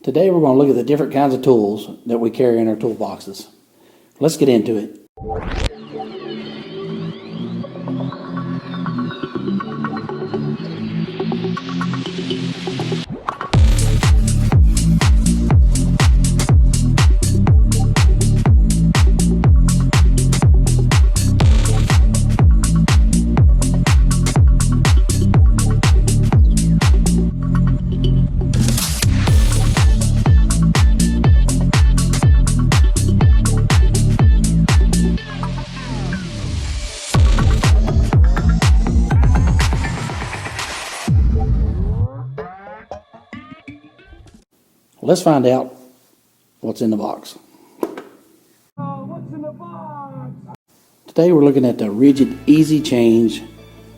Today we're going to look at the different kinds of tools that we carry in our toolboxes. Let's get into it. Let's find out what's in the box. What's in the box? Today we're looking at the Rigid Easy Change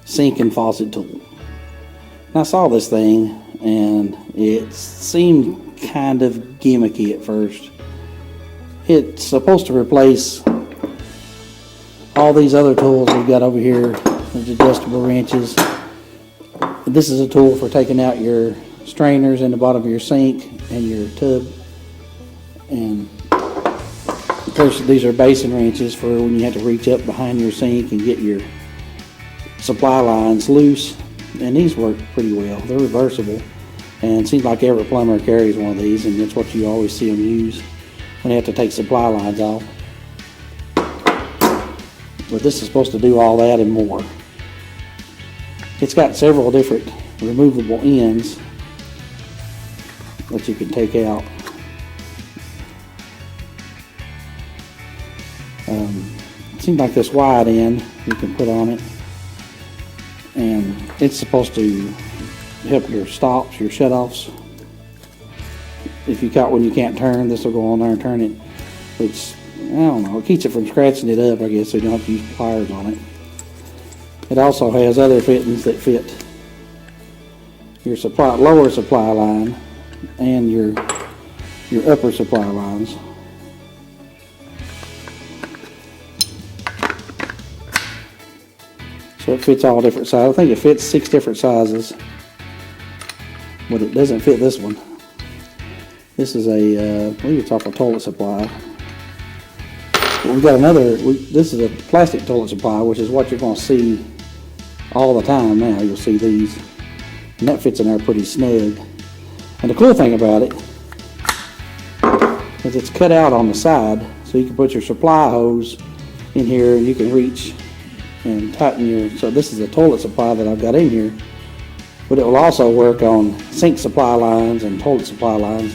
Sink and Faucet Tool. And I saw this thing and it seemed kind of gimmicky at first. It's supposed to replace all these other tools we've got over here, these adjustable wrenches. This is a tool for taking out your strainers in the bottom of your sink and your tub, and of course these are basin wrenches for when you have to reach up behind your sink and get your supply lines loose, and these work pretty well. They're reversible, and it seems like every plumber carries one of these, and that's what you always see them use when they have to take supply lines off. But this is supposed to do all that and more. It's got several different removable ends that you can take out. It seems like this wide end you can put on it, and it's supposed to help your stops, your shutoffs. If you caught one you can't turn, this will go on there and turn it, which, I don't know, it keeps it from scratching it up, I guess, so you don't have to use pliers on it. It also has other fittings that fit your lower supply line and your upper supply lines. So it fits all different sizes. I think it fits 6 different sizes, but it doesn't fit this one. This is I believe it's off a toilet supply. We've got another, this is a plastic toilet supply, which is what you're going to see all the time now. You'll see these, and that fits in there pretty snug. And the cool thing about it is it's cut out on the side, so you can put your supply hose in here and you can reach and tighten your, so this is a toilet supply that I've got in here, but it will also work on sink supply lines and toilet supply lines,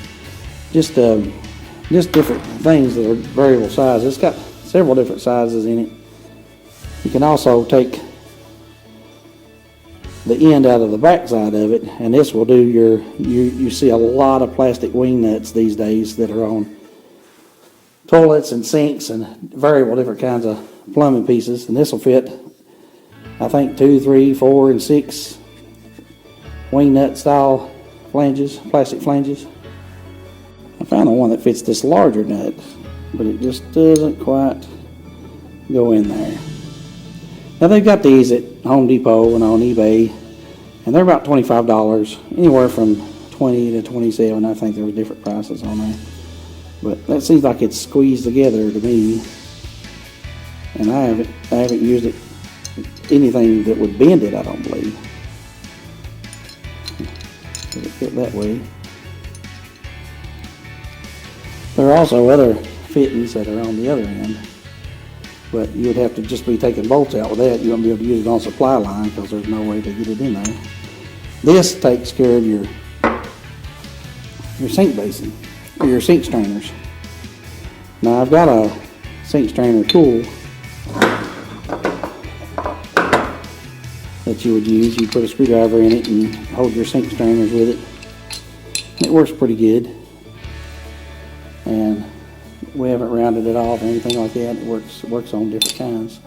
just different things that are variable sizes. It's got several different sizes in it. You can also take the end out of the back side of it, and this will do your, you see a lot of plastic wing nuts these days that are on toilets and sinks and variable different kinds of plumbing pieces, and this will fit, I think, 2, 3, 4, and 6 wing nut style flanges, plastic flanges. I found the one that fits this larger nut, but it just doesn't quite go in there. Now they've got these at Home Depot and on eBay, and they're about $25, anywhere from $20 to $27. I think there were different prices on there, but that seems like it's squeezed together to me, and I haven't used it anything that would bend it. I don't believe. Does it fit that way? There are also other fittings that are on the other end, but you would have to just be taking bolts out with that. You won't be able to use it on supply line because there's no way to get it in there. This takes care of your sink basin, or your sink strainers. Now I've got a sink strainer tool that you would use. You put a screwdriver in it and hold your sink strainers with it. It works pretty good, and we haven't rounded it off or anything like that. It works on different kinds.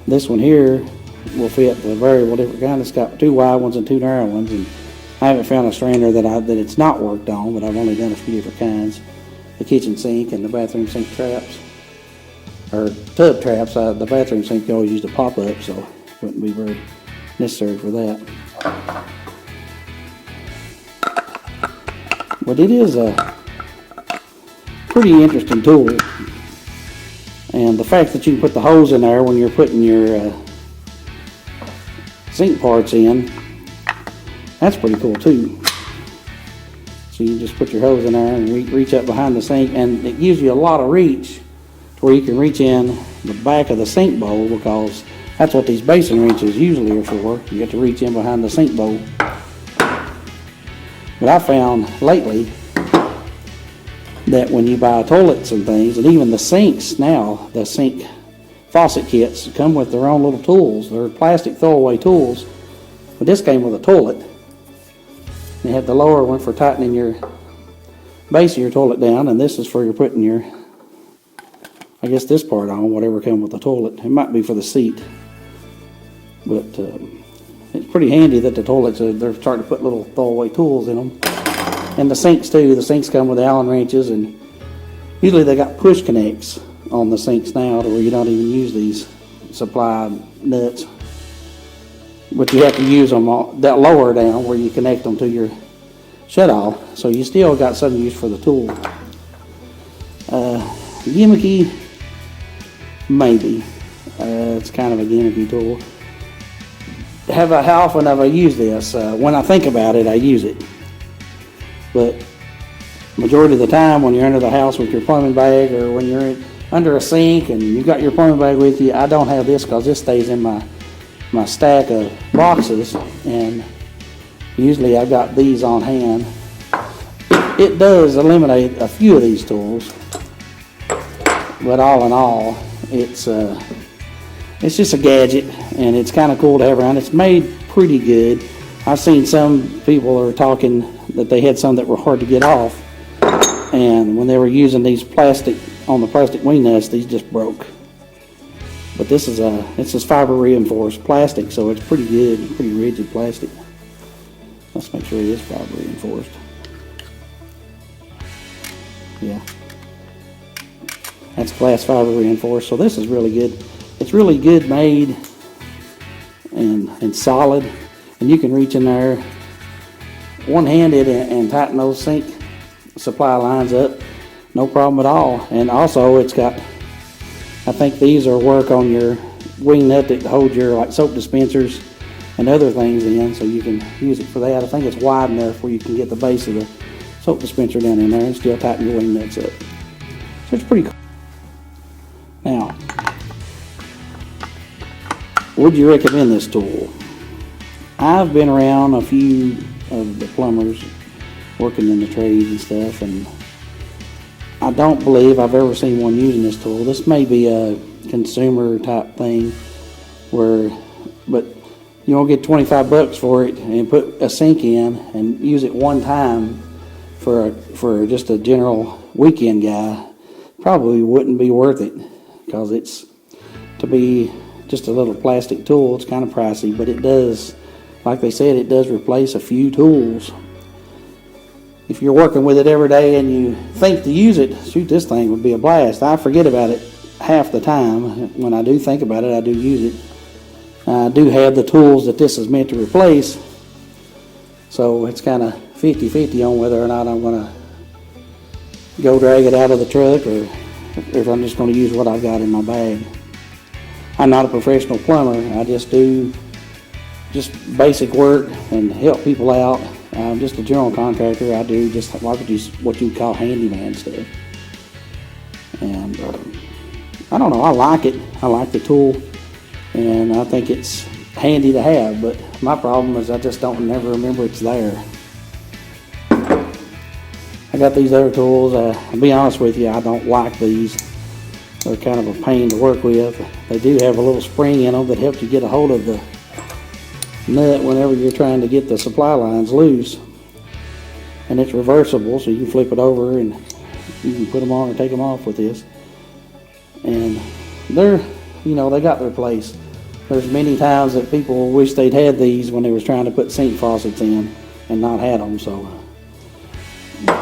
This one here will fit the variable different kind. It's got 2 wide ones and 2 narrow ones, and I haven't found a strainer that it's not worked on, but I've only done a few different kinds. The kitchen sink and the bathroom sink traps, or tub traps. The bathroom sink you always used to pop up, so it wouldn't be very necessary for that. But it is a pretty interesting tool. And the fact that you can put the hose in there when you're putting your sink parts in, that's pretty cool too. So you just put your hose in there and reach up behind the sink, and it gives you a lot of reach to where you can reach in the back of the sink bowl, because that's what these basin wrenches usually are for. You get to reach in behind the sink bowl. But I found lately that when you buy toilets and things, and even the sinks now, the sink faucet kits come with their own little tools. They're plastic throwaway tools, but this came with a toilet. They had the lower one for tightening your base of your toilet down, and this is for your putting your, I guess, this part on, whatever comes with the toilet. It might be for the seat, but it's pretty handy that the toilets, they're starting to put little throwaway tools in them. And the sinks too. The sinks come with Allen wrenches, and usually they got push connects on the sinks now to where you don't even use these supply nuts. But you have to use them that lower down where you connect them to your shut-off. So you still got some use for the tool. Gimmicky, maybe. It's kind of a gimmicky tool. How often have I used this? When I think about it, I use it. But majority of the time when you're under the house with your plumbing bag, or when you're under a sink and you've got your plumbing bag with you, I don't have this because this stays in my stack of boxes, and usually I've got these on hand. It does eliminate a few of these tools, but all in all, it's just a gadget, and it's kind of cool to have around. It's made pretty good. I've seen some people are talking that they had some that were hard to get off, and when they were using these plastic wing nuts, these just broke. But this is fiber reinforced plastic, so it's pretty good, pretty rigid plastic. Let's make sure it is fiber reinforced. Yeah, that's glass fiber reinforced. So this is really good. It's really good made and solid, and you can reach in there one-handed and tighten those sink supply lines up, no problem at all. And also it's got, I think these are work on your wing nut that hold your like soap dispensers and other things in, so you can use it for that. I think it's wide enough where you can get the base of the soap dispenser down in there and still tighten your wing nuts up. So it's pretty cool. Now, would you recommend this tool? I've been around a few of the plumbers working in the trades and stuff, and I don't believe I've ever seen one using this tool. This may be a consumer type thing but you won't get 25 bucks for it and put a sink in and use it one time for just a general weekend guy. Probably wouldn't be worth it, because it's, to be just a little plastic tool, it's kind of pricey, but it does, like they said, it does replace a few tools. If you're working with it every day and you think to use it, shoot, this thing would be a blast. I forget about it half the time. When I do think about it, I do use it. I do have the tools that this is meant to replace, so it's kind of 50-50 on whether or not I'm going to go drag it out of the truck, or if I'm just going to use what I've got in my bag. I'm not a professional plumber. I just do basic work and help people out. I'm just a general contractor. I do just what you call handyman stuff. And I don't know, I like it. I like the tool, and I think it's handy to have, but my problem is I just don't never remember it's there. I got these other tools. I'll be honest with you, I don't like these. They're kind of a pain to work with. They do have a little spring in them that helps you get a hold of the nut whenever you're trying to get the supply lines loose. And it's reversible, so you can flip it over and you can put them on or take them off with this. And they're, they got their place. There's many times that people wish they'd had these when they was trying to put sink faucets in and not had them, so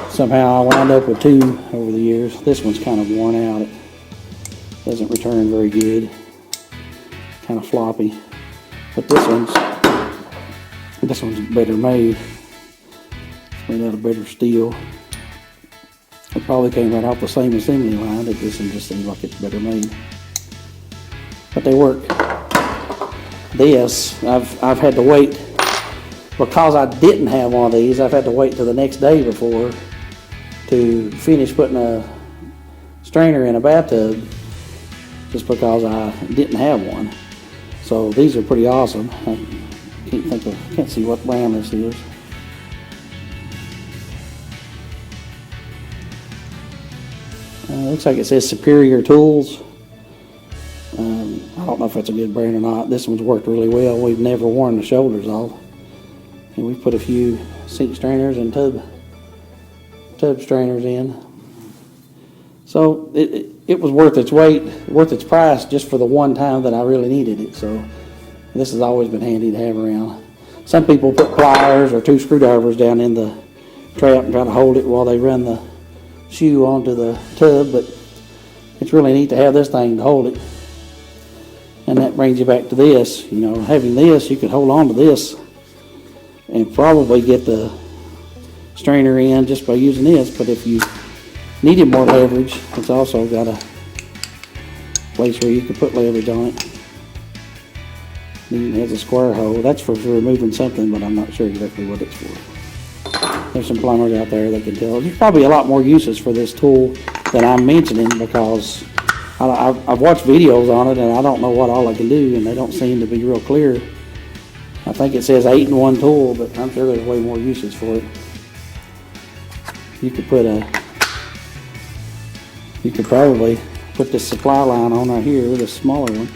somehow I wound up with two over the years. This one's kind of worn out. It doesn't return very good. Kind of floppy. But this one's better made. It's made out of better steel. It probably came right off the same assembly line. This one just seems like it's better made. But they work. This, I've had to wait, because I didn't have one of these, I've had to wait till the next day before to finish putting a strainer in a bathtub, just because I didn't have one. So these are pretty awesome. I can't see what brand this is. Looks like it says Superior Tools. I don't know if that's a good brand or not. This one's worked really well. We've never worn the shoulders off. And we've put a few sink strainers and tub strainers in. So it was worth its weight, worth its price, just for the one time that I really needed it. So this has always been handy to have around. Some people put pliers or 2 screwdrivers down in the trap and try to hold it while they run the shoe onto the tub, but it's really neat to have this thing to hold it. And that brings you back to this. You know, having this, you could hold on to this and probably get the strainer in just by using this. But if you needed more leverage, it's also got a place where you can put leverage on it. It even has a square hole. That's for removing something, but I'm not sure exactly what it's for. There's some plumbers out there that can tell. There's probably a lot more uses for this tool than I'm mentioning, because I've watched videos on it and I don't know what all I can do, and they don't seem to be real clear. I think it says 8-in-1 tool, but I'm sure there's way more uses for it. You could probably put this supply line on right here, this smaller one.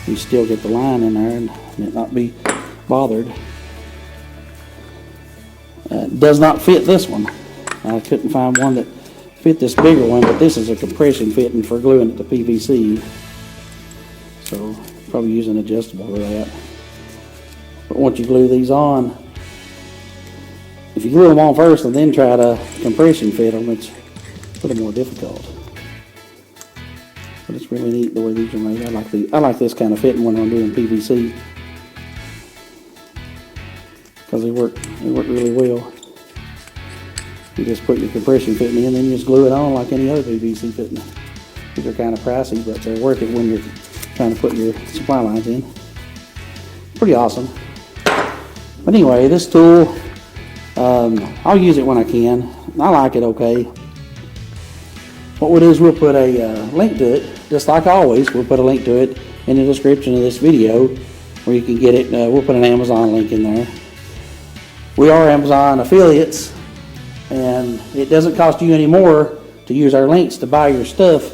You still get the line in there and it not be bothered. Does not fit this one. I couldn't find one that fit this bigger one, but this is a compression fitting for gluing it to PVC. So probably use an adjustable for that. But once you glue these on, if you glue them on first and then try to compression fit them, it's a little more difficult. But it's really neat the way these are made. I like this kind of fitting when I'm doing PVC, because they work really well. You just put your compression fitting in, and then you just glue it on like any other PVC fitting. These are kind of pricey, but they're worth it when you're trying to put your supply lines in. Pretty awesome. But anyway, this tool, I'll use it when I can. I like it okay. What we'll do is we'll put a link to it, just like always. We'll put a link to it in the description of this video where you can get it. We'll put an Amazon link in there. We are Amazon affiliates, and it doesn't cost you any more to use our links to buy your stuff,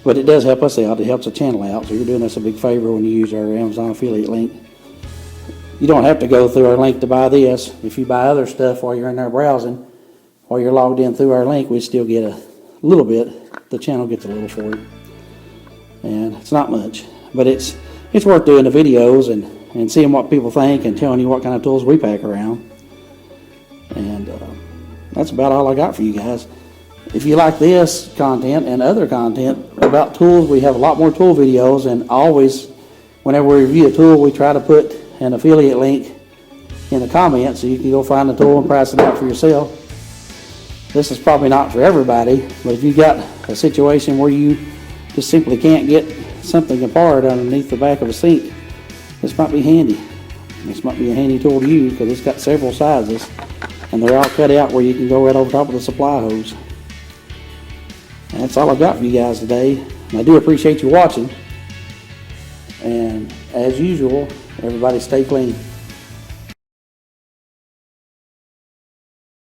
but it does help us out. It helps the channel out, so you're doing us a big favor when you use our Amazon affiliate link. You don't have to go through our link to buy this. If you buy other stuff while you're in there browsing, while you're logged in through our link, we still get a little bit. The channel gets a little for it, and it's not much, but it's worth doing the videos and seeing what people think and telling you what kind of tools we pack around. And that's about all I got for you guys. If you like this content and other content about tools, we have a lot more tool videos, and always, whenever we review a tool, we try to put an affiliate link in the comments so you can go find the tool and price it out for yourself. This is probably not for everybody, but if you got a situation where you just simply can't get something apart underneath the back of a sink, this might be handy. This might be a handy tool to use, because it's got several sizes, and they're all cut out where you can go right over top of the supply hose. And that's all I've got for you guys today. And I do appreciate you watching. And as usual, everybody stay clean.